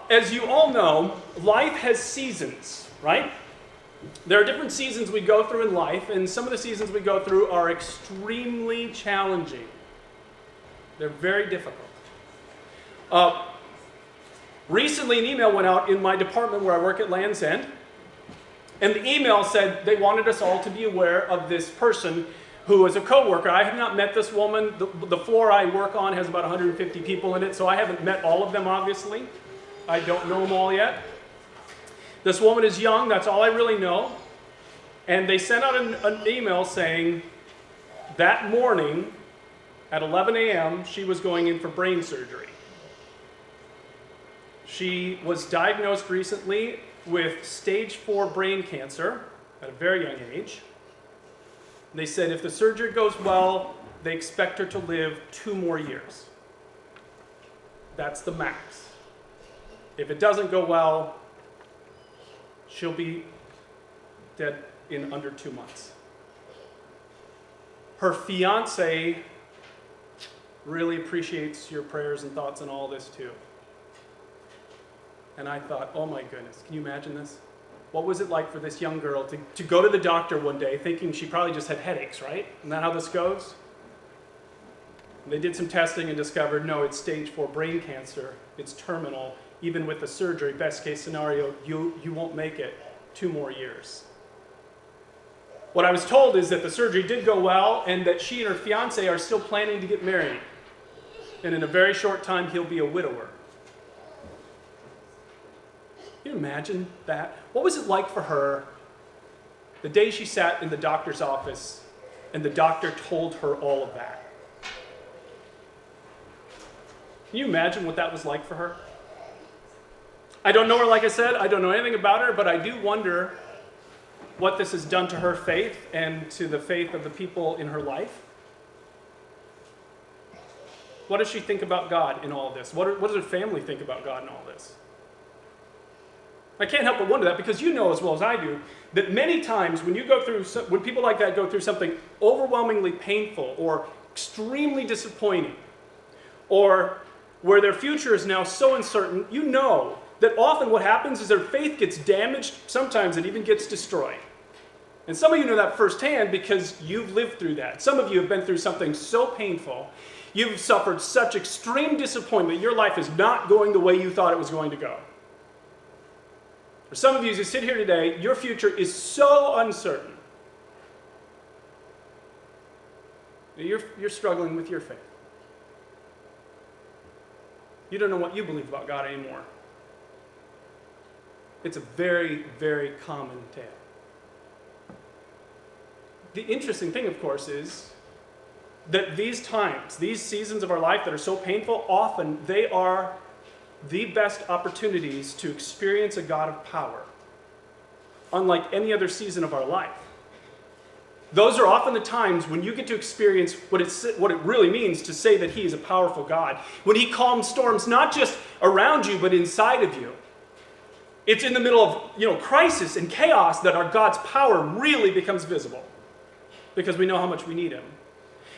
As you all know, life has seasons, right? There are different seasons we go through in life, and some of the seasons we go through are extremely challenging. They're very difficult. Recently, an email went out in my department where I work at Land's End, and the email said they wanted us all to be aware of this person who is a coworker. I have not met this woman. The floor I work on has about 150 people in it, so I haven't met all of them, obviously. I don't know them all yet. This woman is young, that's all I really know. And they sent out an email saying that morning at 11 a.m. she was going in for brain surgery. She was diagnosed recently with stage 4 brain cancer at a very young age. They said if the surgery goes well, they expect her to live 2 more years. That's the max. If it doesn't go well, she'll be dead in under 2 months. Her fiance really appreciates your prayers and thoughts and all this too. And I thought, oh my goodness, can you imagine this? What was it like for this young girl to go to the doctor one day thinking she probably just had headaches, right? Isn't that how this goes? And they did some testing and discovered, no, it's stage 4 brain cancer. It's terminal. Even with the surgery, best case scenario, you won't make it 2 more years. What I was told is that the surgery did go well and that she and her fiance are still planning to get married. And in a very short time, he'll be a widower. Can you imagine that? What was it like for her the day she sat in the doctor's office and the doctor told her all of that? Can you imagine what that was like for her? I don't know her, like I said. I don't know anything about her, but I do wonder what this has done to her faith and to the faith of the people in her life. What does she think about God in all of this? What does her family think about God in all this? I can't help but wonder that, because you know as well as I do that many times when people like that go through something overwhelmingly painful or extremely disappointing, or where their future is now so uncertain, you know that often what happens is their faith gets damaged, sometimes it even gets destroyed. And some of you know that firsthand because you've lived through that. Some of you have been through something so painful, you've suffered such extreme disappointment, your life is not going the way you thought it was going to go. For some of you, as you sit here today, your future is so uncertain that you're struggling with your faith. You don't know what you believe about God anymore. It's a very, very common tale. The interesting thing, of course, is that these times, these seasons of our life that are so painful, often they are the best opportunities to experience a God of power, unlike any other season of our life. Those are often the times when you get to experience what it really means to say that He is a powerful God. When He calms storms, not just around you, but inside of you. It's in the middle of crisis and chaos that our God's power really becomes visible, because we know how much we need Him.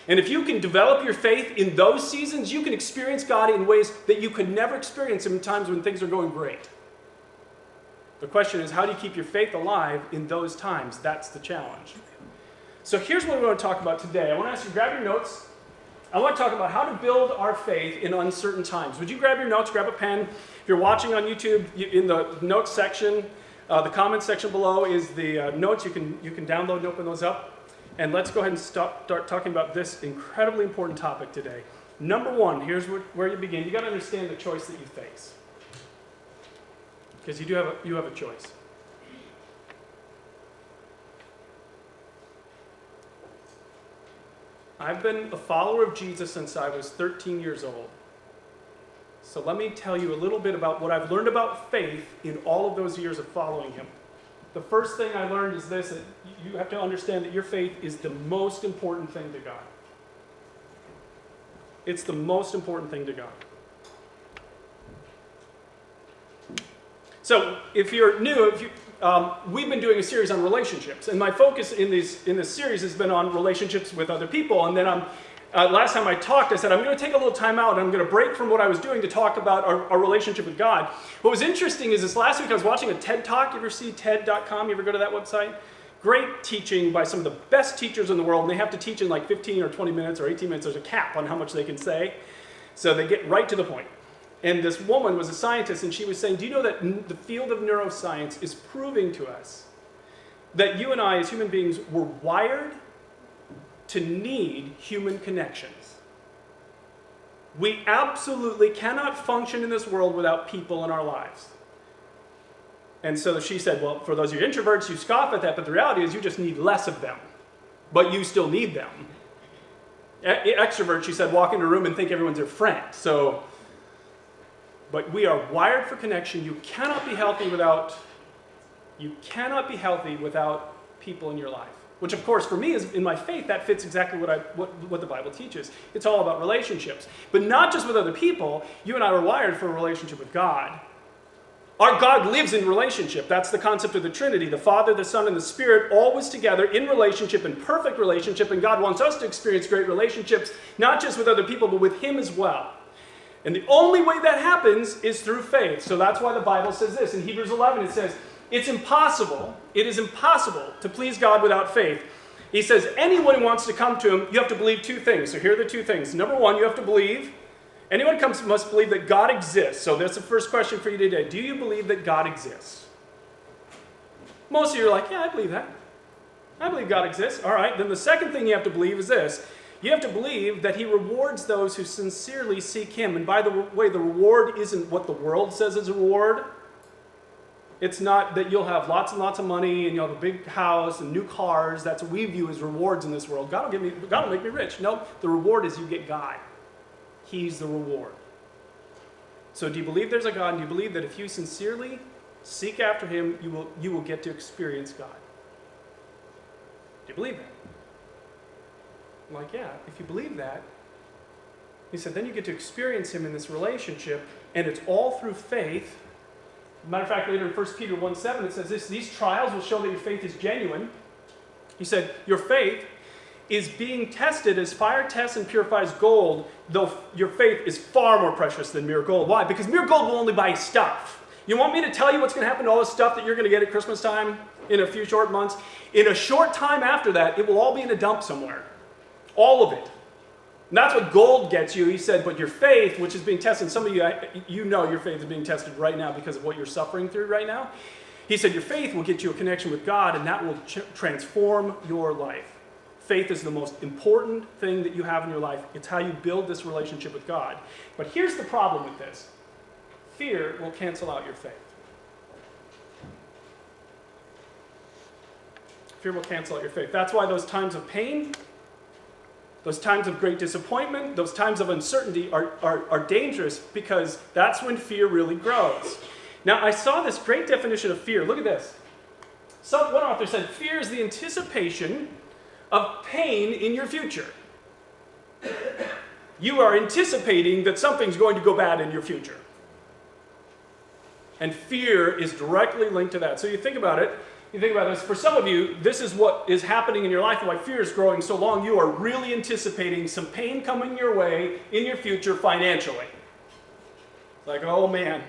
And if you can develop your faith in those seasons, you can experience God in ways that you could never experience Him in times when things are going great. The question is, how do you keep your faith alive in those times? That's the challenge. So here's what we want to talk about today. I want to ask you to grab your notes. I want to talk about how to build our faith in uncertain times. Would you grab your notes, grab a pen? If you're watching on YouTube, in the notes section, the comments section below is the notes. You can download and open those up. And let's go ahead and start talking about this incredibly important topic today. Number one, here's where you begin. You got to understand the choice that you face, because you have a choice. I've been a follower of Jesus since I was 13 years old. So let me tell you a little bit about what I've learned about faith in all of those years of following Him. The first thing I learned is this: that you have to understand that your faith is the most important thing to God. It's the most important thing to God. So if you're new, we've been doing a series on relationships, and my focus in this series has been on relationships with other people, and then I'm Last time I talked, I said, I'm going to take a little time out and I'm going to break from what I was doing to talk about our relationship with God. What was interesting is this last week I was watching a TED Talk. You ever see TED.com? You ever go to that website? Great teaching by some of the best teachers in the world, and they have to teach in like 15 or 20 minutes or 18 minutes. There's a cap on how much they can say. So they get right to the point. And this woman was a scientist, and she was saying, do you know that the field of neuroscience is proving to us that you and I as human beings were wired to need human connections? We absolutely cannot function in this world without people in our lives. And so she said, well, for those of you introverts, you scoff at that, but the reality is you just need less of them. But you still need them. Extroverts, she said, walk into a room and think everyone's your friend. But we are wired for connection. You cannot be healthy without people in your life. Which, of course, for me, is in my faith, that fits exactly what the Bible teaches. It's all about relationships. But not just with other people. You and I were wired for a relationship with God. Our God lives in relationship. That's the concept of the Trinity. The Father, the Son, and the Spirit, always together in relationship, in perfect relationship. And God wants us to experience great relationships, not just with other people, but with Him as well. And the only way that happens is through faith. So that's why the Bible says this. In Hebrews 11, it says, it is impossible to please God without faith. He says, anyone who wants to come to Him, you have to believe two things. So here are the two things. Number one, you have to believe. Anyone who comes must believe that God exists. So that's the first question for you today. Do you believe that God exists? Most of you are like, yeah, I believe that. I believe God exists. All right, then the second thing you have to believe is this. You have to believe that He rewards those who sincerely seek Him. And by the way, the reward isn't what the world says is a reward. It's not that you'll have lots and lots of money and you'll have a big house and new cars. That's what we view as rewards in this world. God will make me rich. No, the reward is you get God. He's the reward. So do you believe there's a God? And do you believe that if you sincerely seek after Him, you will get to experience God? Do you believe that? I'm like, yeah, if you believe that, he said, then you get to experience Him in this relationship, and it's all through faith. Matter of fact, later in 1 Peter 1:7, it says this, these trials will show that your faith is genuine. He said, your faith is being tested as fire tests and purifies gold, though your faith is far more precious than mere gold. Why? Because mere gold will only buy stuff. You want me to tell you what's going to happen to all the stuff that you're going to get at Christmas time in a few short months? In a short time after that, it will all be in a dump somewhere. All of it. And that's what gold gets you. He said, but your faith, which is being tested, some of you, you know your faith is being tested right now because of what you're suffering through right now. He said, your faith will get you a connection with God, and that will transform your life. Faith is the most important thing that you have in your life. It's how you build this relationship with God. But here's the problem with this. Fear will cancel out your faith. Fear will cancel out your faith. That's why those times of pain, those times of great disappointment, those times of uncertainty are dangerous, because that's when fear really grows. Now, I saw this great definition of fear. Look at this. So one author said, fear is the anticipation of pain in your future. You are anticipating that something's going to go bad in your future. And fear is directly linked to that. So you think about it. You think about this. For some of you, this is what is happening in your life, and why fear is growing so long. You are really anticipating some pain coming your way in your future financially. Like, oh man,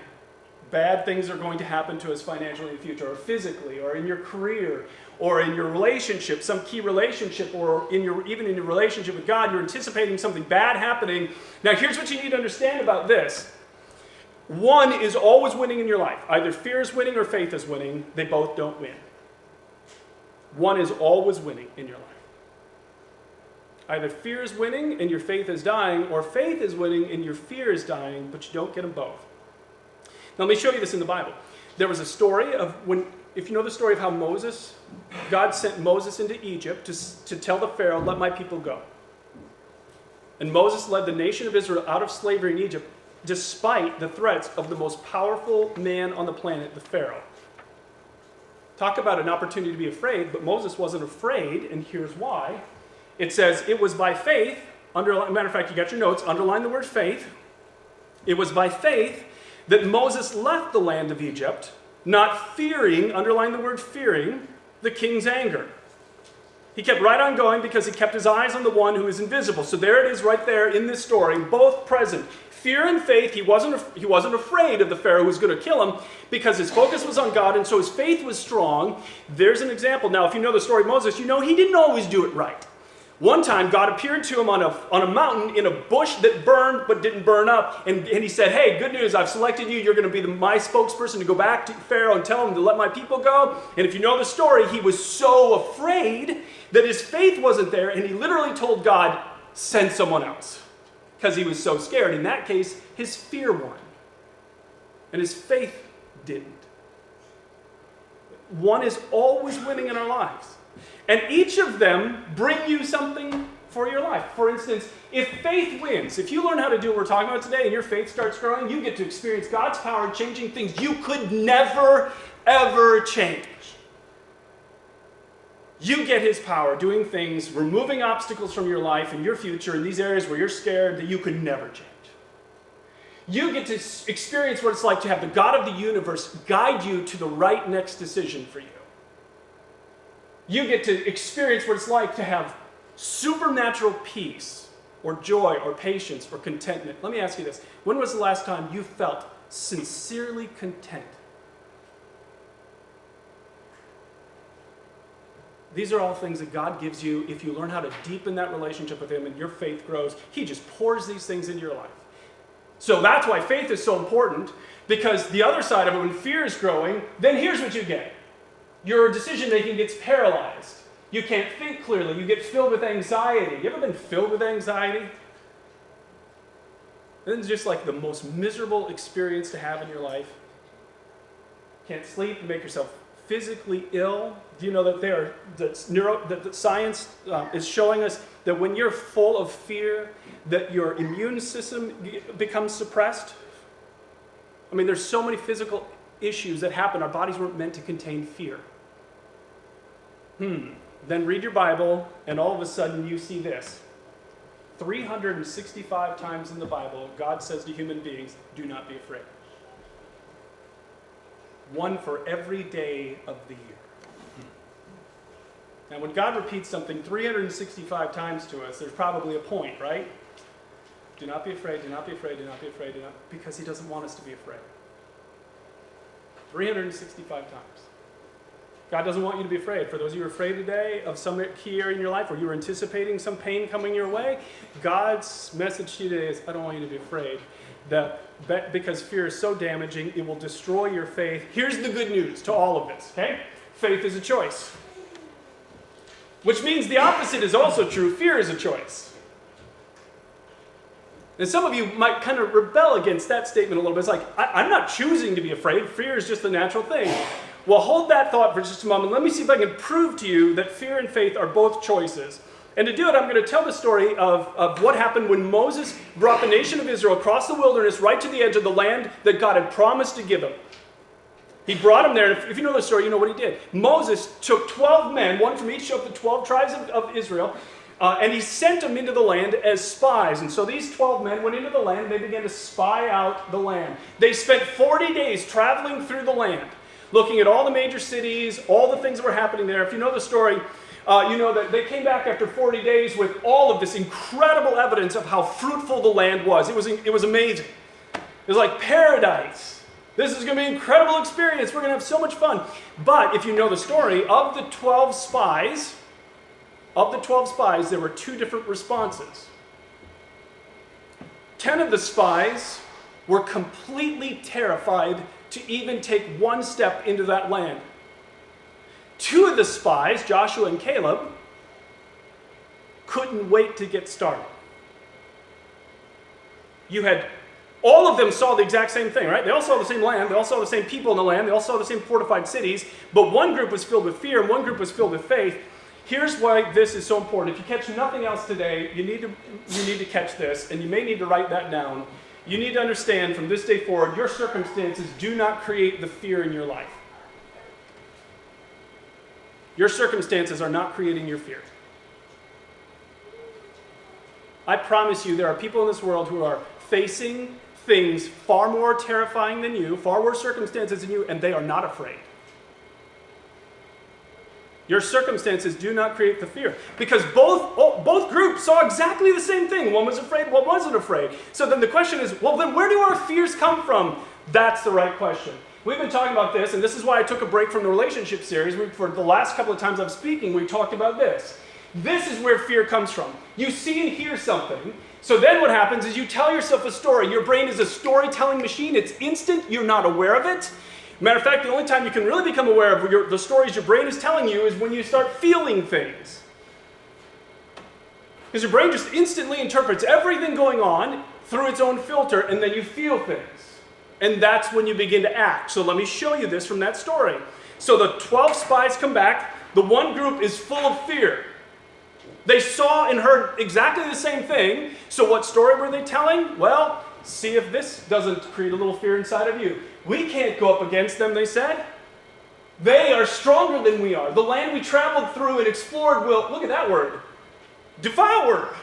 bad things are going to happen to us financially in the future, or physically, or in your career, or in your relationship, some key relationship, or even in your relationship with God. You're anticipating something bad happening. Now, here's what you need to understand about this. One is always winning in your life. Either fear is winning or faith is winning. They both don't win. One is always winning in your life. Either fear is winning and your faith is dying, or faith is winning and your fear is dying, but you don't get them both. Now, let me show you this in the Bible. There was a story of if you know the story of how God sent Moses into Egypt to tell the Pharaoh, let my people go. And Moses led the nation of Israel out of slavery in Egypt, despite the threats of the most powerful man on the planet, the Pharaoh. Talk about an opportunity to be afraid, but Moses wasn't afraid, and here's why. It says, it was by faith, matter of fact, you got your notes, underline the word faith. It was by faith that Moses left the land of Egypt, not fearing, underline the word fearing, the king's anger. He kept right on going because he kept his eyes on the one who is invisible. So there it is right there in this story, both present. Fear and faith, he wasn't afraid of the Pharaoh who was going to kill him because his focus was on God, and so his faith was strong. There's an example. Now, if you know the story of Moses, you know he didn't always do it right. One time, God appeared to him on a mountain in a bush that burned but didn't burn up, and he said, hey, good news, I've selected you. You're going to be my spokesperson to go back to Pharaoh and tell him to let my people go. And if you know the story, he was so afraid that his faith wasn't there, and he literally told God, send someone else. Because he was so scared. In that case, his fear won. And his faith didn't. One is always winning in our lives. And each of them bring you something for your life. For instance, if faith wins, if you learn how to do what we're talking about today and your faith starts growing, you get to experience God's power changing things you could never, ever change. You get his power doing things, removing obstacles from your life and your future in these areas where you're scared that you could never change. You get to experience what it's like to have the God of the universe guide you to the right next decision for you. You get to experience what it's like to have supernatural peace or joy or patience or contentment. Let me ask you this. When was the last time you felt sincerely content? These are all things that God gives you if you learn how to deepen that relationship with him and your faith grows. He just pours these things into your life. So that's why faith is so important, because the other side of it, when fear is growing, then here's what you get. Your decision-making gets paralyzed. You can't think clearly. You get filled with anxiety. You ever been filled with anxiety? It's just like the most miserable experience to have in your life. Can't sleep, you make yourself physically ill. Do you know that science is showing us that when you're full of fear, that your immune system becomes suppressed? I mean, there's so many physical issues that happen. Our bodies weren't meant to contain fear. Then read your Bible, and all of a sudden you see this. 365 times in the Bible, God says to human beings, do not be afraid. One for every day of the year. Now, when God repeats something 365 times to us, there's probably a point, right? Do not be afraid, do not be afraid, do not be afraid, because he doesn't want us to be afraid. 365 times. God doesn't want you to be afraid. For those of you who are afraid today of some key area in your life, or you were anticipating some pain coming your way, God's message to you today is, I don't want you to be afraid. Because fear is so damaging, it will destroy your faith. Here's the good news to all of this, okay? Faith is a choice. Which means the opposite is also true. Fear is a choice. And some of you might kind of rebel against that statement a little bit. It's like, I'm not choosing to be afraid. Fear is just the natural thing. Well, hold that thought for just a moment. Let me see if I can prove to you that fear and faith are both choices. And to do it, I'm going to tell the story of what happened when Moses brought the nation of Israel across the wilderness right to the edge of the land that God had promised to give them. He brought them there, and if you know the story, you know what he did. Moses took 12 men, one from each of the 12 tribes of Israel, and he sent them into the land as spies. And so these 12 men went into the land, and they began to spy out the land. They spent 40 days traveling through the land, looking at all the major cities, all the things that were happening there. If you know the story, you know that they came back after 40 days with all of this incredible evidence of how fruitful the land was. It was amazing. It was like paradise. This is going to be an incredible experience. We're going to have so much fun. But if you know the story, of the 12 spies, there were two different responses. 10 of the spies were completely terrified to even take one step into that land. 2 of the spies, Joshua and Caleb, couldn't wait to get started. All of them saw the exact same thing, right? They all saw the same land. They all saw the same people in the land. They all saw the same fortified cities. But one group was filled with fear and one group was filled with faith. Here's why this is so important. If you catch nothing else today, you need to catch this, and you may need to write that down. You need to understand from this day forward, your circumstances do not create the fear in your life. Your circumstances are not creating your fear. I promise you there are people in this world who are facing things far more terrifying than you, far worse circumstances than you, and they are not afraid. Your circumstances do not create the fear. Because both groups saw exactly the same thing. One was afraid, one wasn't afraid. So then the question is, well, then where do our fears come from? That's the right question. We've been talking about this, and this is why I took a break from the relationship series. For the last couple of times I'm speaking, we talked about this. This is where fear comes from. You see and hear something. So then what happens is you tell yourself a story. Your brain is a storytelling machine. It's instant. You're not aware of it. Matter of fact, the only time you can really become aware of the stories your brain is telling you is when you start feeling things. Because your brain just instantly interprets everything going on through its own filter, and then you feel things. And that's when you begin to act. So let me show you this from that story. So the 12 spies come back. The one group is full of fear. They saw and heard exactly the same thing. So what story were they telling? Well, see if this doesn't create a little fear inside of you. We can't go up against them, they said. They are stronger than we are. The land we traveled through and explored will, look at that word, devour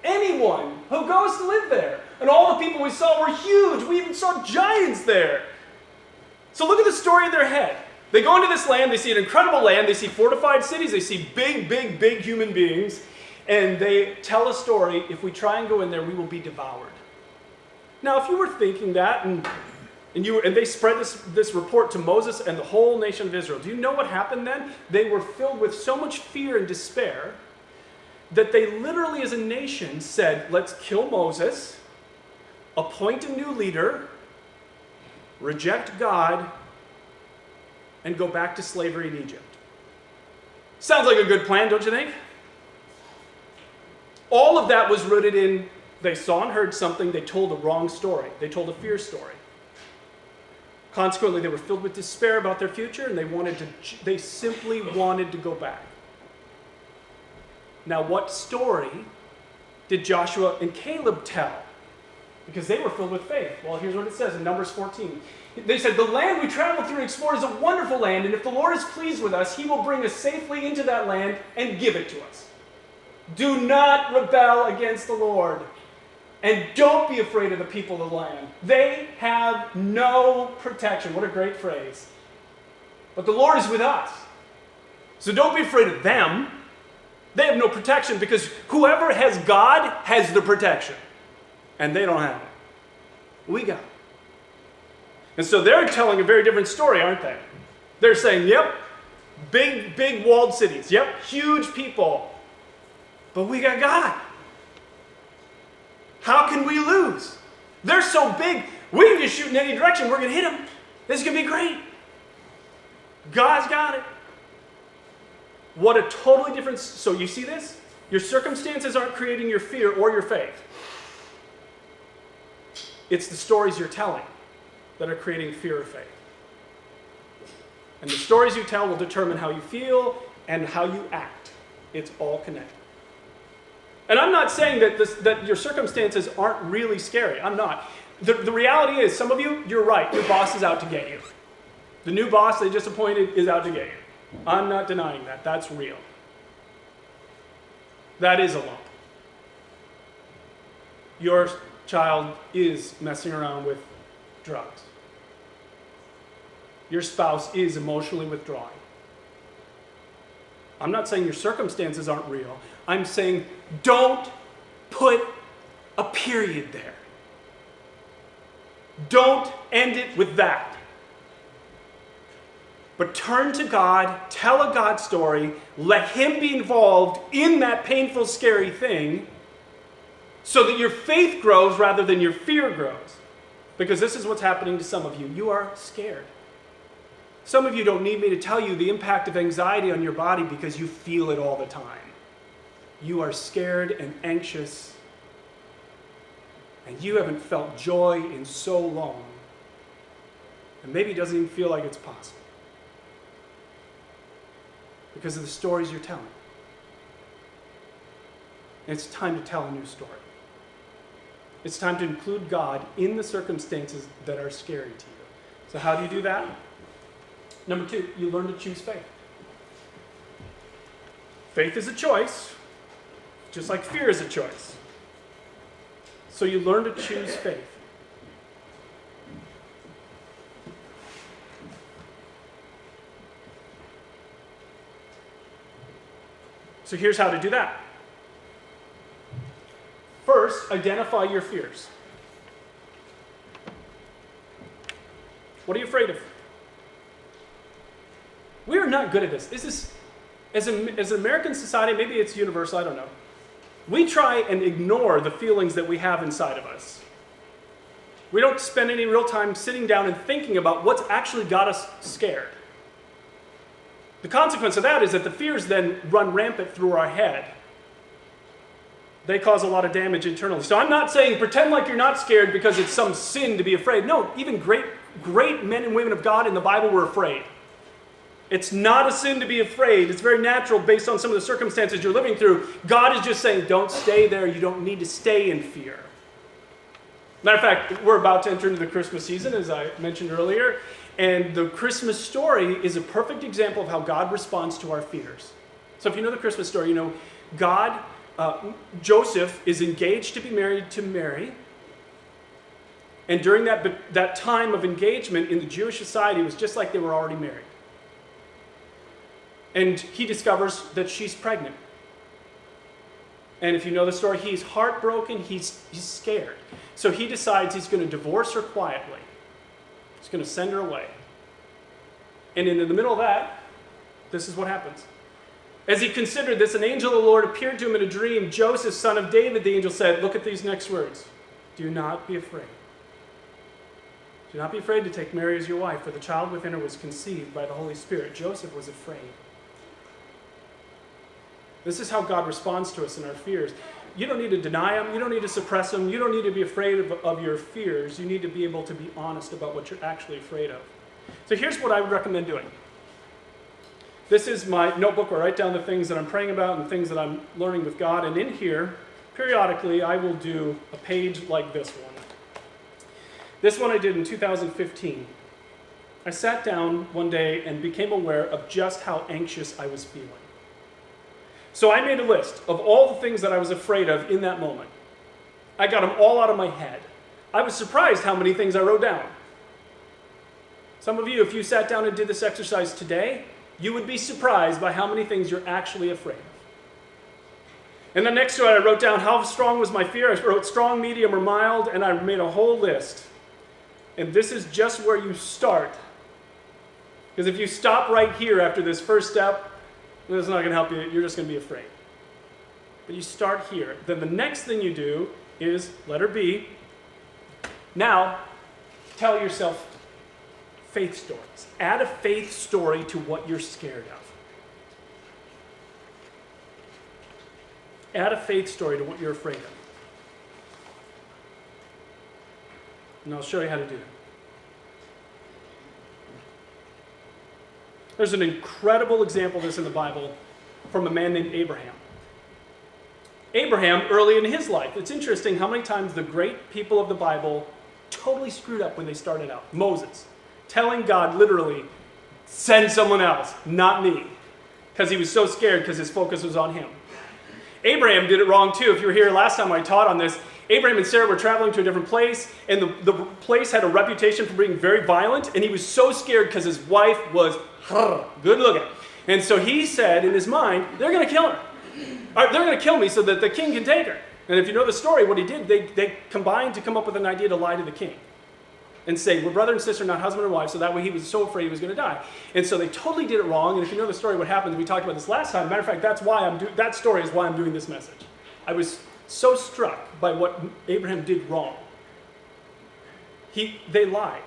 anyone who goes to live there. And all the people we saw were huge. We even saw giants there. So look at the story in their head. They go into this land, they see an incredible land, they see fortified cities, they see big human beings, and they tell a story, if we try and go in there, we will be devoured. Now, if you were thinking that, and they spread this report to Moses and the whole nation of Israel, do you know what happened then? They were filled with so much fear and despair that they literally as a nation said, let's kill Moses, appoint a new leader, reject God, and go back to slavery in Egypt. Sounds like a good plan, don't you think? All of that was rooted in, they saw and heard something, they told a wrong story. They told a fear story. Consequently, they were filled with despair about their future, and they simply wanted to go back. Now, what story did Joshua and Caleb tell? Because they were filled with faith. Well, here's what it says in Numbers 14. They said, the land we traveled through and explored is a wonderful land, and if the Lord is pleased with us, he will bring us safely into that land and give it to us. Do not rebel against the Lord, and don't be afraid of the people of the land. They have no protection. What a great phrase. But the Lord is with us. So don't be afraid of them. They have no protection because whoever has God has the protection. And they don't have it. We got it. And so they're telling a very different story, aren't they? They're saying, yep, big walled cities. Yep, huge people. But we got God. How can we lose? They're so big, we can just shoot in any direction. We're going to hit them. This is going to be great. God's got it. What a totally different... So you see this? Your circumstances aren't creating your fear or your faith. It's the stories you're telling that are creating fear or faith. And the stories you tell will determine how you feel and how you act. It's all connected. And I'm not saying that your circumstances aren't really scary. I'm not. The reality is, some of you, you're right. Your boss is out to get you. The new boss they just appointed is out to get you. I'm not denying that. That's real. That is a lump. Your child is messing around with drugs. Your spouse is emotionally withdrawing. I'm not saying your circumstances aren't real. I'm saying don't put a period there. Don't end it with that. But turn to God, tell a God story, let Him be involved in that painful, scary thing so that your faith grows rather than your fear grows. Because this is what's happening to some of you. You are scared. Some of you don't need me to tell you the impact of anxiety on your body because you feel it all the time. You are scared and anxious, and you haven't felt joy in so long. And maybe it doesn't even feel like it's possible because of the stories you're telling. And it's time to tell a new story. It's time to include God in the circumstances that are scary to you. So how do you do that? Number 2, you learn to choose faith. Faith is a choice, just like fear is a choice. So you learn to choose faith. So here's how to do that. First, identify your fears. What are you afraid of? We are not good at this. This is, as an American society, maybe it's universal, I don't know. We try and ignore the feelings that we have inside of us. We don't spend any real time sitting down and thinking about what's actually got us scared. The consequence of that is that the fears then run rampant through our head. They cause a lot of damage internally. So I'm not saying pretend like you're not scared because it's some sin to be afraid. No, even great men and women of God in the Bible were afraid. It's not a sin to be afraid. It's very natural based on some of the circumstances you're living through. God is just saying, don't stay there. You don't need to stay in fear. Matter of fact, we're about to enter into the Christmas season, as I mentioned earlier. And the Christmas story is a perfect example of how God responds to our fears. So if you know the Christmas story, you know God, Joseph is engaged to be married to Mary. And during that time of engagement in the Jewish society, it was just like they were already married. And he discovers that she's pregnant. And if you know the story, he's heartbroken, he's scared. So he decides he's going to divorce her quietly. He's going to send her away. And in the middle of that, this is what happens. As he considered this, an angel of the Lord appeared to him in a dream. Joseph, son of David, the angel said, look at these next words. Do not be afraid. Do not be afraid to take Mary as your wife, for the child within her was conceived by the Holy Spirit. Joseph was afraid. This is how God responds to us in our fears. You don't need to deny them. You don't need to suppress them. You don't need to be afraid of your fears. You need to be able to be honest about what you're actually afraid of. So here's what I would recommend doing. This is my notebook where I write down the things that I'm praying about and things that I'm learning with God. And in here, periodically, I will do a page like this one. This one I did in 2015. I sat down one day and became aware of just how anxious I was feeling. So I made a list of all the things that I was afraid of in that moment. I got them all out of my head. I was surprised how many things I wrote down. Some of you, if you sat down and did this exercise today, you would be surprised by how many things you're actually afraid of. And then next to it, I wrote down how strong was my fear. I wrote strong, medium, or mild, and I made a whole list. And this is just where you start. Because if you stop right here after this first step, it's not going to help you. You're just going to be afraid. But you start here. Then the next thing you do is letter B. Now, tell yourself faith stories. Add a faith story to what you're scared of. Add a faith story to what you're afraid of. And I'll show you how to do it. There's an incredible example of this in the Bible from a man named Abraham. Abraham, early in his life, it's interesting how many times the great people of the Bible totally screwed up when they started out. Moses, telling God literally, send someone else, not me, because he was so scared because his focus was on him. Abraham did it wrong too. If you were here last time I taught on this, Abraham and Sarah were traveling to a different place, and the place had a reputation for being very violent, and he was so scared because his wife was good looking. And so he said in his mind, they're going to kill her. They're going to kill me so that the king can take her. And if you know the story, what he did, they combined to come up with an idea to lie to the king and say, we're brother and sister, not husband and wife, so that way he was so afraid he was going to die. And so they totally did it wrong, and if you know the story, what happened, we talked about this last time. Matter of fact, that story is why I'm doing this message. I was so struck by what Abraham did wrong. They lied.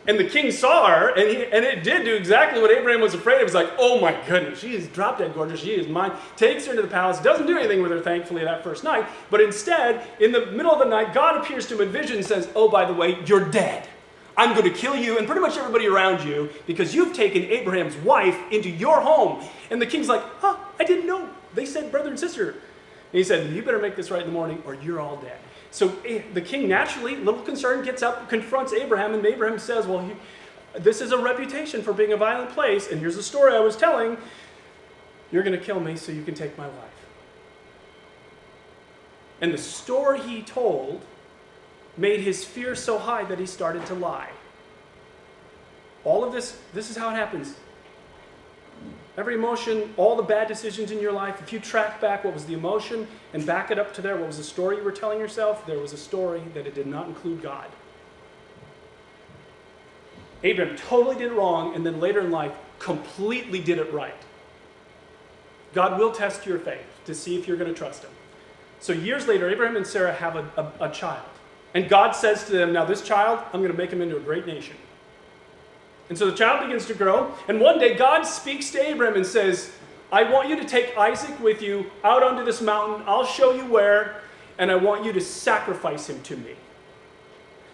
And the king saw her, and it did do exactly what Abraham was afraid of. He was like, oh my goodness, she is drop dead gorgeous, she is mine. Takes her into the palace, doesn't do anything with her, thankfully, that first night. But instead, in the middle of the night, God appears to him in vision and says, oh, by the way, you're dead. I'm going to kill you and pretty much everybody around you because you've taken Abraham's wife into your home. And the king's like, I didn't know. They said brother and sister. And he said, you better make this right in the morning or you're all dead. So the king naturally, a little concerned, gets up, confronts Abraham, and Abraham says, well, this is a reputation for being a violent place, and here's the story I was telling. You're going to kill me so you can take my wife. And the story he told made his fear so high that he started to lie. All of this is how it happens. Every emotion, all the bad decisions in your life, if you track back what was the emotion and back it up to there, what was the story you were telling yourself, there was a story that it did not include God. Abraham totally did it wrong, and then later in life, completely did it right. God will test your faith to see if you're going to trust him. So years later, Abraham and Sarah have a child. And God says to them, now this child, I'm going to make him into a great nation. And so the child begins to grow, and one day God speaks to Abraham and says, I want you to take Isaac with you out onto this mountain. I'll show you where, and I want you to sacrifice him to me.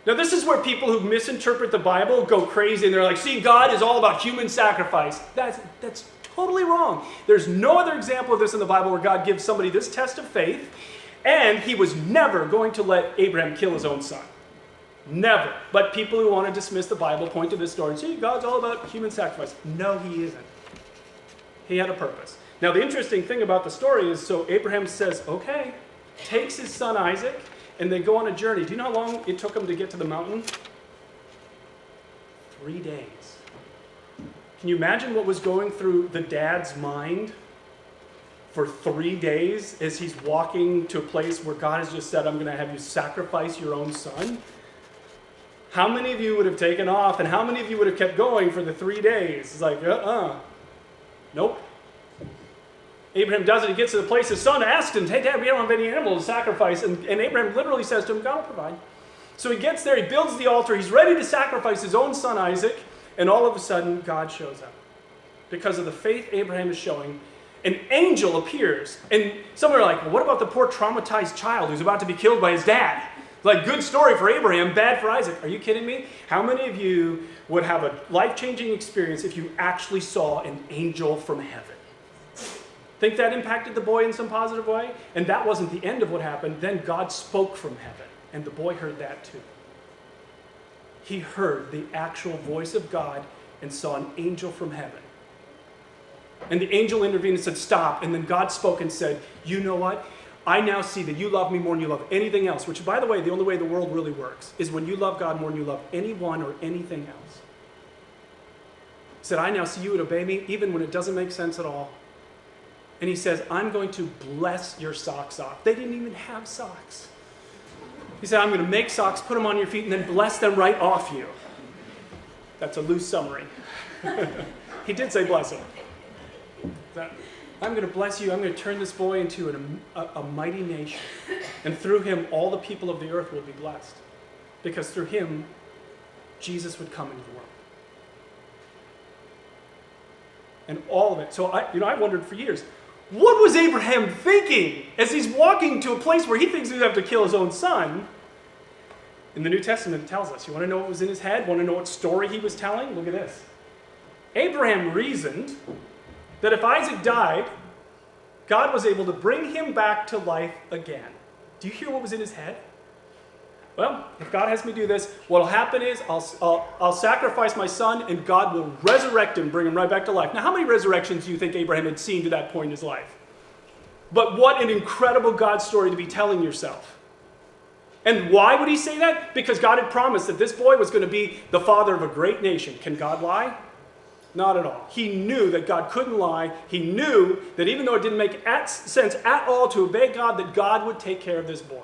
Now this is where people who misinterpret the Bible go crazy, and they're like, see, God is all about human sacrifice. That's totally wrong. There's no other example of this in the Bible where God gives somebody this test of faith, and he was never going to let Abraham kill his own son. Never. But people who want to dismiss the Bible point to this story and say, God's all about human sacrifice. No, he isn't. He had a purpose. Now, the interesting thing about the story is, so Abraham says, okay, takes his son Isaac, and they go on a journey. Do you know how long it took them to get to the mountain? 3 days. Can you imagine what was going through the dad's mind for 3 days as he's walking to a place where God has just said, I'm going to have you sacrifice your own son? How many of you would have taken off, and how many of you would have kept going for the 3 days? It's like, nope. Abraham does it. He gets to the place. His son asks him, hey, Dad, we don't have any animals to sacrifice. And Abraham literally says to him, God will provide. So he gets there. He builds the altar. He's ready to sacrifice his own son, Isaac. And all of a sudden, God shows up. Because of the faith Abraham is showing, an angel appears. And some are like, well, what about the poor traumatized child who's about to be killed by his dad? Like, good story for Abraham, bad for Isaac. Are you kidding me? How many of you would have a life-changing experience if you actually saw an angel from heaven? Think that impacted the boy in some positive way? And that wasn't the end of what happened. Then God spoke from heaven, and the boy heard that too. He heard the actual voice of God and saw an angel from heaven. And the angel intervened and said, stop. And then God spoke and said, you know what? I now see that you love me more than you love anything else, which, by the way, the only way the world really works is when you love God more than you love anyone or anything else. He said, I now see you would obey me even when it doesn't make sense at all. And he says, I'm going to bless your socks off. They didn't even have socks. He said, I'm going to make socks, put them on your feet, and then bless them right off you. That's a loose summary. He did say bless him. I'm going to bless you. I'm going to turn this boy into a mighty nation. And through him, all the people of the earth will be blessed. Because through him, Jesus would come into the world. And all of it. So I wondered for years, what was Abraham thinking as he's walking to a place where he thinks he's going to have to kill his own son? In the New Testament, it tells us. You want to know what was in his head? Want to know what story he was telling? Look at this. Abraham reasoned that if Isaac died, God was able to bring him back to life again. Do you hear what was in his head? Well, if God has me do this, what will happen is I'll sacrifice my son, and God will resurrect him, bring him right back to life. Now, how many resurrections do you think Abraham had seen to that point in his life? But what an incredible God story to be telling yourself. And why would he say that? Because God had promised that this boy was going to be the father of a great nation. Can God lie? Not at all. He knew that God couldn't lie. He knew that even though it didn't make sense at all to obey God, that God would take care of this boy.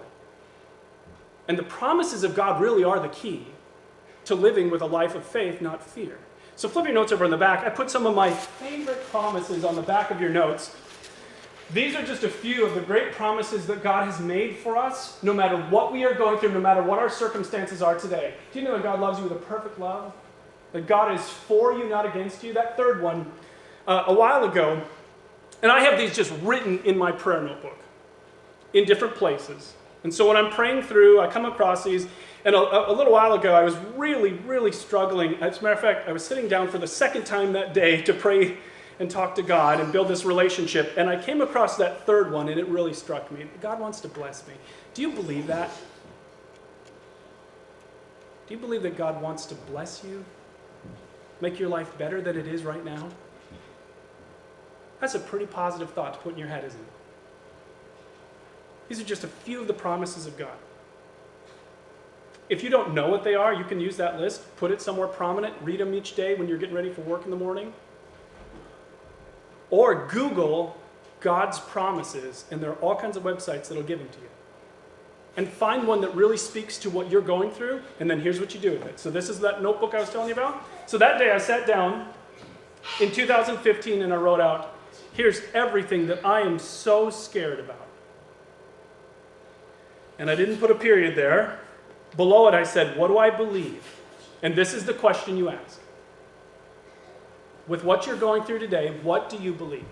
And the promises of God really are the key to living with a life of faith, not fear. So flip your notes over in the back. I put some of my favorite promises on the back of your notes. These are just a few of the great promises that God has made for us, no matter what we are going through, no matter what our circumstances are today. Do you know that God loves you with a perfect love? That God is for you, not against you? That third one, a while ago, and I have these just written in my prayer notebook in different places. And so when I'm praying through, I come across these. And a little while ago, I was really, really struggling. As a matter of fact, I was sitting down for the second time that day to pray and talk to God and build this relationship. And I came across that third one, and it really struck me. God wants to bless me. Do you believe that? Do you believe that God wants to bless you? Make your life better than it is right now? That's a pretty positive thought to put in your head, isn't it? These are just a few of the promises of God. If you don't know what they are, you can use that list, put it somewhere prominent, read them each day when you're getting ready for work in the morning. Or Google God's promises, and there are all kinds of websites that'll give them to you. And find one that really speaks to what you're going through, and then here's what you do with it. So this is that notebook I was telling you about. So that day I sat down in 2015 and I wrote out, here's everything that I am so scared about. And I didn't put a period there. Below it I said, what do I believe? And this is the question you ask. With what you're going through today, what do you believe?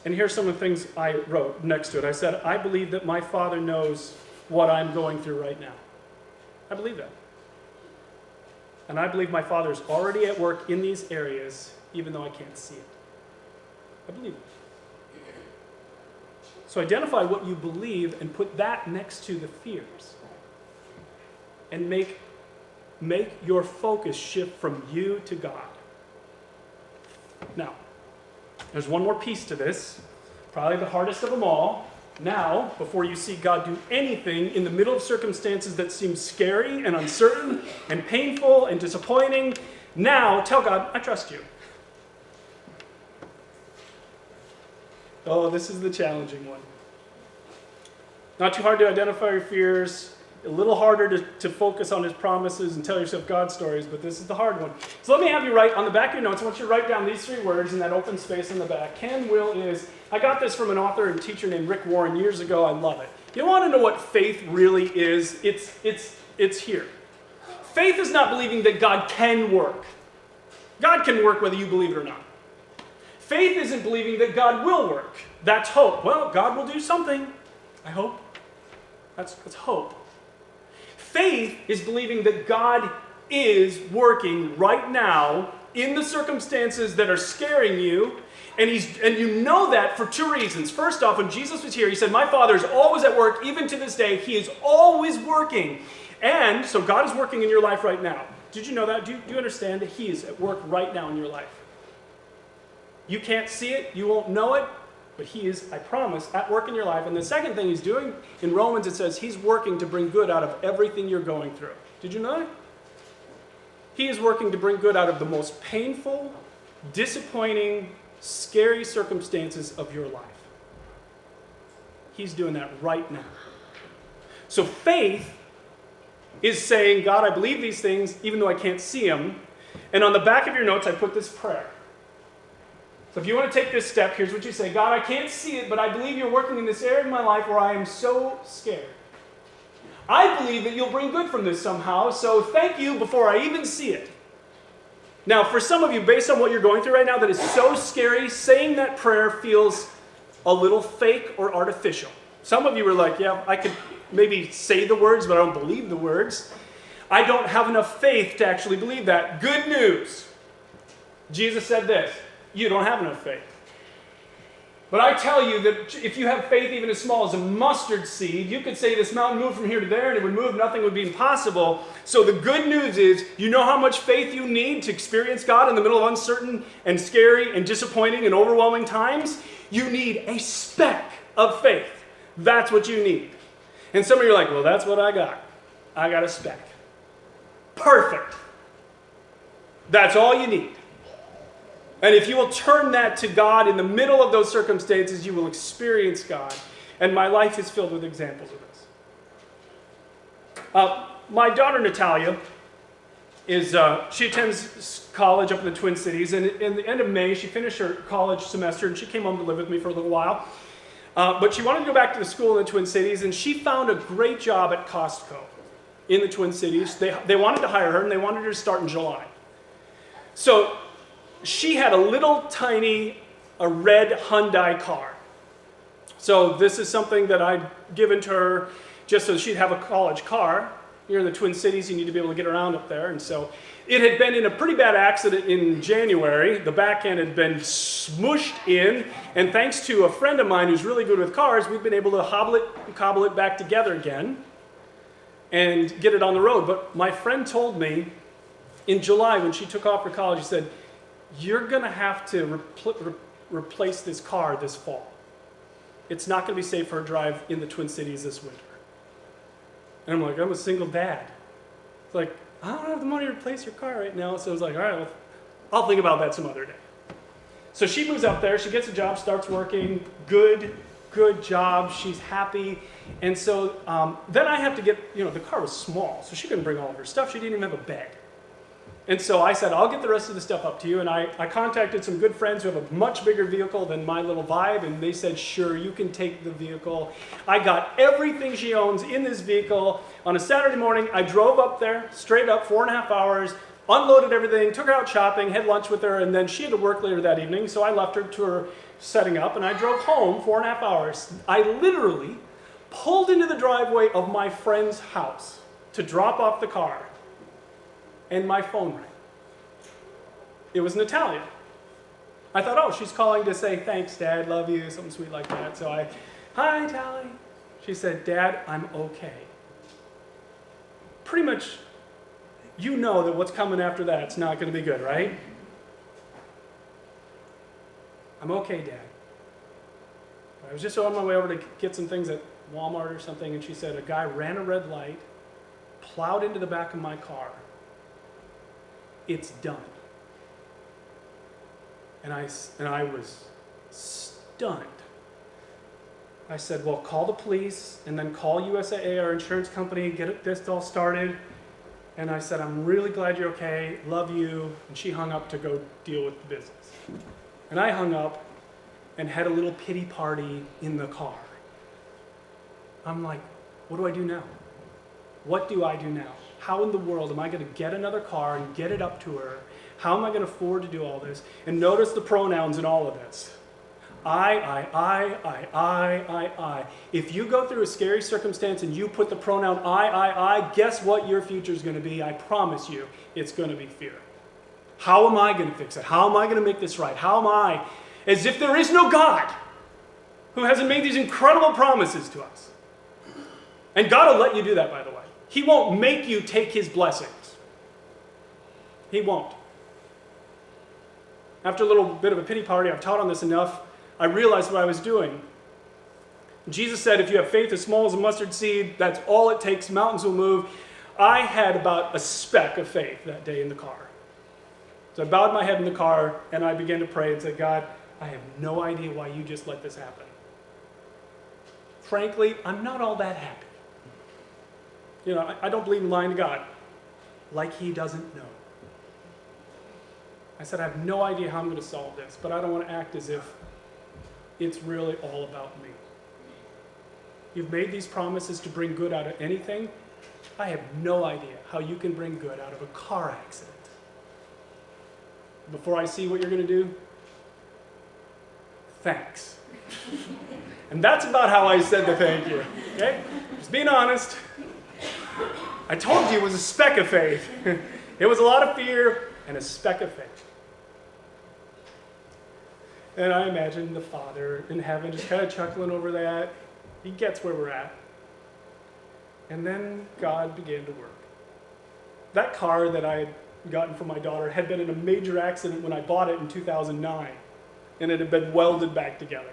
And here's some of the things I wrote next to it. I said, I believe that my Father knows what I'm going through right now. I believe that. And I believe my Father is already at work in these areas, even though I can't see it. I believe it. So identify what you believe and put that next to the fears. And make your focus shift from you to God. Now, there's one more piece to this, probably the hardest of them all. Now, before you see God do anything in the middle of circumstances that seem scary and uncertain and painful and disappointing, now tell God, I trust you. Oh, this is the challenging one. Not too hard to identify your fears, a little harder to focus on his promises and tell yourself God stories, but this is the hard one. So let me have you write, on the back of your notes, I want you to write down these 3 words in that open space in the back. Can, will, is. I got this from an author and teacher named Rick Warren years ago. I love it. You want to know what faith really is? It's here. Faith is not believing that God can work. God can work whether you believe it or not. Faith isn't believing that God will work. That's hope. Well, God will do something, I hope. That's hope. Faith is believing that God is working right now in the circumstances that are scaring you, and you know that for 2 reasons. First off, when Jesus was here, he said, my Father is always at work, even to this day. He is always working. And so God is working in your life right now. Did you know that? Do you understand that he is at work right now in your life? You can't see it, you won't know it, but he is, I promise, at work in your life. And the second thing he's doing, in Romans it says he's working to bring good out of everything you're going through. Did you know that? He is working to bring good out of the most painful, disappointing, scary circumstances of your life. He's doing that right now. So faith is saying, God, I believe these things even though I can't see them. And on the back of your notes, I put this prayer. So if you want to take this step, here's what you say. God, I can't see it, but I believe you're working in this area of my life where I am so scared. I believe that you'll bring good from this somehow, so thank you before I even see it. Now, for some of you, based on what you're going through right now that is so scary, saying that prayer feels a little fake or artificial. Some of you are like, yeah, I could maybe say the words, but I don't believe the words. I don't have enough faith to actually believe that. Good news. Jesus said this. You don't have enough faith. But I tell you that if you have faith even as small as a mustard seed, you could say this mountain move from here to there and it would move, nothing would be impossible. So the good news is, you know how much faith you need to experience God in the middle of uncertain and scary and disappointing and overwhelming times? You need a speck of faith. That's what you need. And some of you are like, well, that's what I got. I got a speck. Perfect. That's all you need. And if you will turn that to God in the middle of those circumstances, you will experience God. And my life is filled with examples of this. My daughter Natalia she attends college up in the Twin Cities, and in the end of May, she finished her college semester, and she came home to live with me for a little while. But she wanted to go back to the school in the Twin Cities, and she found a great job at Costco in the Twin Cities. They wanted to hire her, and they wanted her to start in July. So she had a little tiny, a red Hyundai car. So this is something that I'd given to her just so she'd have a college car. You're in the Twin Cities, you need to be able to get around up there. And so it had been in a pretty bad accident in January. The back end had been smushed in. And thanks to a friend of mine who's really good with cars, we've been able to cobble it back together again and get it on the road. But my friend told me in July when she took off for college, he said, you're going to have to replace this car this fall. It's not going to be safe for a drive in the Twin Cities this winter. And I'm like, I'm a single dad. It's like, I don't have the money to replace your car right now. So I was like, all right, well, I'll think about that some other day. So she moves up there, she gets a job, starts working, good job, she's happy. And so then I have to get, the car was small, so she couldn't bring all of her stuff. She didn't even have a bed. And so I said, I'll get the rest of the stuff up to you. And I contacted some good friends who have a much bigger vehicle than my little Vibe, and they said, sure, you can take the vehicle. I got everything she owns in this vehicle. On a Saturday morning, I drove up there, straight up, 4.5 hours, unloaded everything, took her out shopping, had lunch with her, and then she had to work later that evening, so I left her to her setting up, and I drove home 4.5 hours. I literally pulled into the driveway of my friend's house to drop off the car, and my phone rang. It was Natalia. I thought, oh, she's calling to say, thanks, Dad, love you, something sweet like that. So hi, Tally. She said, Dad, I'm okay. Pretty much, you know that what's coming after that's not going to be good, right? I'm okay, Dad. I was just on my way over to get some things at Walmart or something, and she said, a guy ran a red light, plowed into the back of my car. It's done. And I was stunned. I said, well, call the police, and then call USAA, our insurance company, get this all started. And I said, I'm really glad you're okay, love you. And she hung up to go deal with the business. And I hung up and had a little pity party in the car. I'm like, what do I do now? What do I do now? How in the world am I going to get another car and get it up to her? How am I going to afford to do all this? And notice the pronouns in all of this. I. If you go through a scary circumstance and you put the pronoun I, guess what your future is going to be? I promise you, it's going to be fear. How am I going to fix it? How am I going to make this right? How am I? As if there is no God who hasn't made these incredible promises to us. And God will let you do that, by the way. He won't make you take his blessings. He won't. After a little bit of a pity party, I've taught on this enough, I realized what I was doing. Jesus said, if you have faith as small as a mustard seed, that's all it takes, mountains will move. I had about a speck of faith that day in the car. So I bowed my head in the car, and I began to pray and said, God, I have no idea why you just let this happen. Frankly, I'm not all that happy. I don't believe in lying to God, like he doesn't know. I said, I have no idea how I'm going to solve this, but I don't want to act as if it's really all about me. You've made these promises to bring good out of anything. I have no idea how you can bring good out of a car accident. Before I see what you're going to do, thanks. And that's about how I said the thank you. Okay? Just being honest. I told you it was a speck of faith. It was a lot of fear and a speck of faith. And I imagine the Father in heaven just kind of chuckling over that. He gets where we're at. And then God began to work. That car that I had gotten from my daughter had been in a major accident when I bought it in 2009. And it had been welded back together.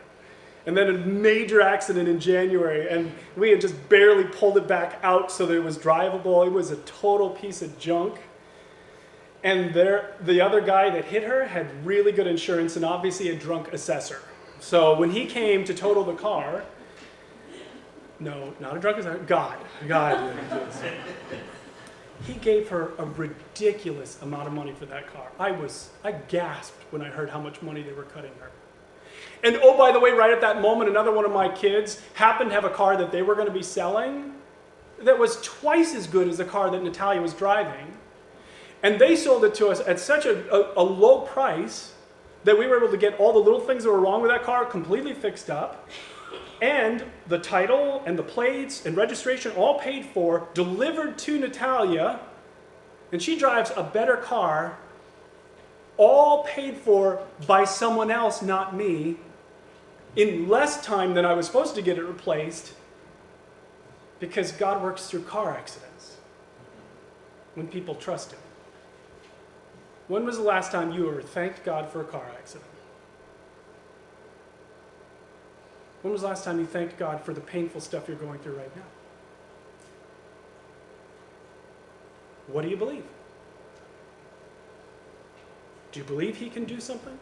And then a major accident in January, and we had just barely pulled it back out so that it was drivable. It was a total piece of junk. And the other guy that hit her had really good insurance and obviously a drunk assessor. So when he came to total the car, no, not a drunk assessor, God. He gave her a ridiculous amount of money for that car. I gasped when I heard how much money they were cutting her. And oh, by the way, right at that moment, another one of my kids happened to have a car that they were going to be selling that was twice as good as the car that Natalia was driving. And they sold it to us at such a low price that we were able to get all the little things that were wrong with that car completely fixed up. And the title and the plates and registration all paid for, delivered to Natalia. And she drives a better car, all paid for by someone else, not me, in less time than I was supposed to get it replaced, because God works through car accidents when people trust him. When was the last time you ever thanked God for a car accident? When was the last time you thanked God for the painful stuff you're going through right now? What do you believe? Do you believe he can do something?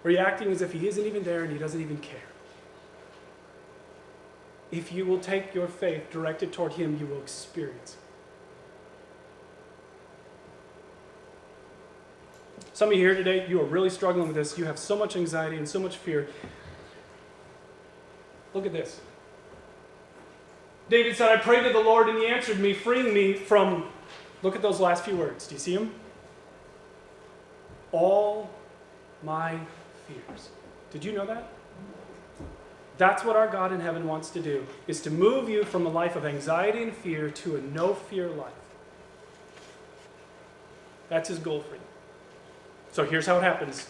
Or are you acting as if he isn't even there and he doesn't even care? If you will take your faith directed toward him, you will experience it. Some of you here today, you are really struggling with this. You have so much anxiety and so much fear. Look at this. David said, I prayed to the Lord and he answered me, freeing me from, look at those last few words. Do you see them? All my fears. Did you know that? That's what our God in heaven wants to do, is to move you from a life of anxiety and fear to a no-fear life. That's his goal for you. So here's how it happens.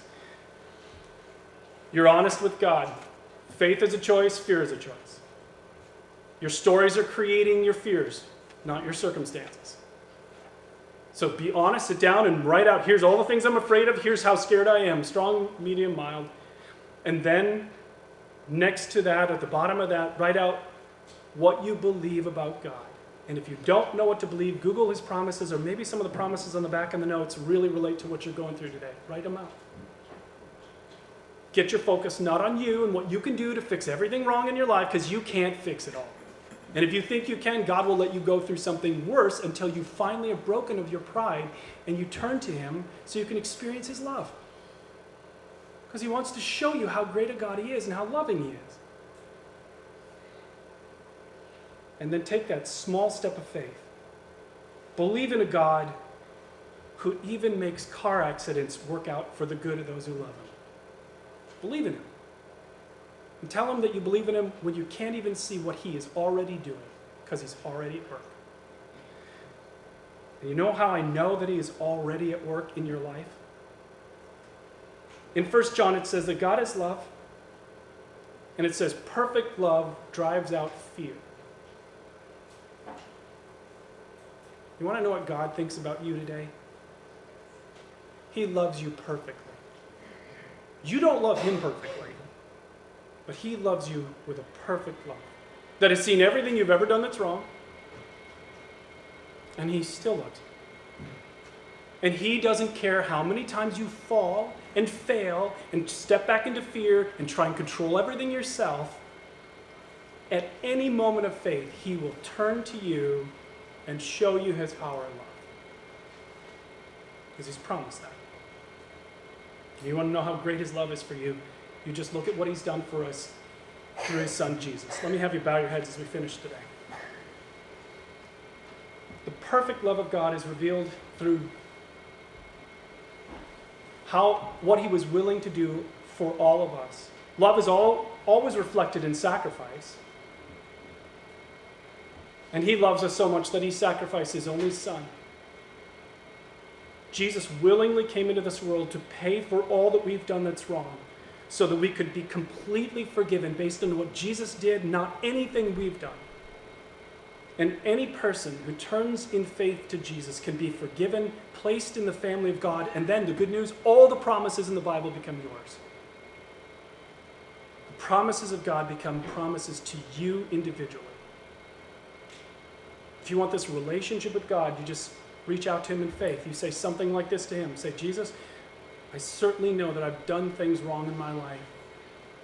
You're honest with God. Faith is a choice, fear is a choice. Your stories are creating your fears, not your circumstances. So be honest, sit down and write out, here's all the things I'm afraid of, here's how scared I am, strong, medium, mild. And then next to that, at the bottom of that, write out what you believe about God. And if you don't know what to believe, Google his promises, or maybe some of the promises on the back of the notes really relate to what you're going through today. Write them out. Get your focus not on you and what you can do to fix everything wrong in your life, because you can't fix it all. And if you think you can, God will let you go through something worse until you finally are broken of your pride and you turn to him so you can experience his love. Because he wants to show you how great a God he is and how loving he is. And then take that small step of faith. Believe in a God who even makes car accidents work out for the good of those who love him. Believe in him. And tell him that you believe in him when you can't even see what he is already doing, because he's already at work. And you know how I know that he is already at work in your life? In 1 John it says that God is love, and it says perfect love drives out fear. You want to know what God thinks about you today? He loves you perfectly. You don't love him perfectly, but he loves you with a perfect love that has seen everything you've ever done that's wrong, and he still loves you. And he doesn't care how many times you fall and fail and step back into fear and try and control everything yourself. At any moment of faith, he will turn to you and show you his power and love. Because he's promised that. If you want to know how great his love is for you, you just look at what he's done for us through his son Jesus. Let me have you bow your heads as we finish today. The perfect love of God is revealed through what he was willing to do for all of us. Love is always reflected in sacrifice. And he loves us so much that he sacrificed his only son. Jesus willingly came into this world to pay for all that we've done that's wrong, so that we could be completely forgiven based on what Jesus did, not anything we've done. And any person who turns in faith to Jesus can be forgiven, placed in the family of God, and then the good news, all the promises in the Bible become yours. The promises of God become promises to you individually. If you want this relationship with God, you just reach out to him in faith. You say something like this to him. Say, Jesus, I certainly know that I've done things wrong in my life,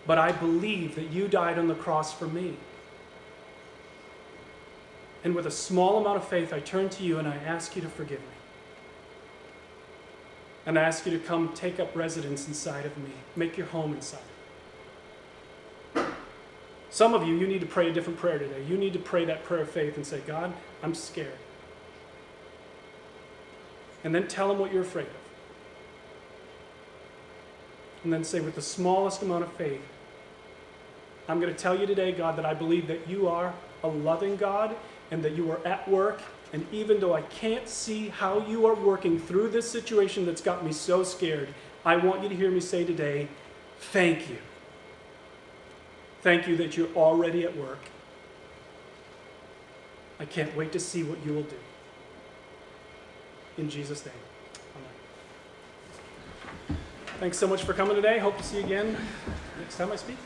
but I believe that you died on the cross for me. And with a small amount of faith, I turn to you and I ask you to forgive me. And I ask you to come take up residence inside of me. Make your home inside. Some of you need to pray a different prayer today. You need to pray that prayer of faith and say, God, I'm scared. And then tell him what you're afraid of. And then say, with the smallest amount of faith, I'm going to tell you today, God, that I believe that you are a loving God and that you are at work. And even though I can't see how you are working through this situation that's got me so scared, I want you to hear me say today, thank you. Thank you that you're already at work. I can't wait to see what you will do. In Jesus' name, amen. Thanks so much for coming today. Hope to see you again next time I speak.